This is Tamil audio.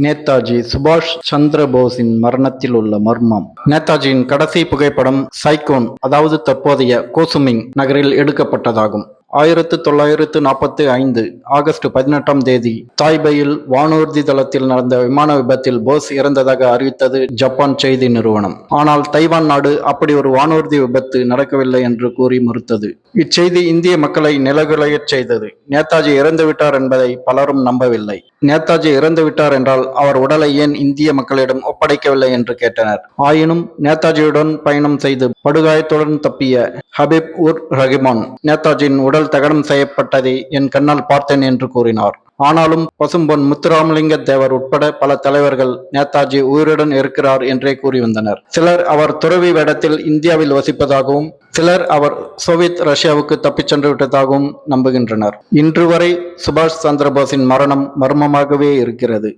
நேதாஜி சுபாஷ் சந்திர போஸின் மரணத்தில் உள்ள மர்மம். நேதாஜியின் கடைசி புகைப்படம் சைகோன், அதாவது தற்போதைய கோசுமிங் நகரில் எடுக்கப்பட்டதாகும். 1945 ஆகஸ்ட் 18ஆம் தேதி தாய்பேயில் வானூர்தி தளத்தில் நடந்த விமான விபத்தில் போஸ் இறந்ததாக அறிவித்தது ஜப்பான் செய்தி நிறுவனம். ஆனால் தைவான் நாடு அப்படி ஒரு வானூர்தி விபத்து நடக்கவில்லை என்று கூறி மறுத்தது. இச்செய்தி இந்திய மக்களை நிலகுலையச் செய்தது. நேதாஜி இறந்துவிட்டார் என்பதை பலரும் நம்பவில்லை. நேதாஜி இறந்துவிட்டார் என்றால் அவர் உடலை ஏன் இந்திய மக்களிடம் ஒப்படைக்கவில்லை என்று கேட்டனர். ஆயினும் நேதாஜியுடன் பயணம் செய்து படுகாயத்துடன் தப்பிய ஹபீப் உர் ரஹ்மான் நேதாஜியின் உடல் தகனம் செய்யப்பட்டதை என் கண்ணால் பார்த்தேன் என்று கூறினார். ஆனாலும் பசும்பொன் முத்துராமலிங்க தேவர் உட்பட பல தலைவர்கள் நேதாஜி உயிருடன் இருக்கிறார் என்றே கூறி வந்தனர். சிலர் அவர் துறவி வேடத்தில் இந்தியாவில் வசிப்பதாகவும், சிலர் அவர் சோவியத் ரஷ்யாவுக்கு தப்பிச் சென்று விட்டதாகவும் நம்புகின்றனர். இன்று வரை சுபாஷ் சந்திர போஸின் மரணம் மர்மமாகவே இருக்கிறது.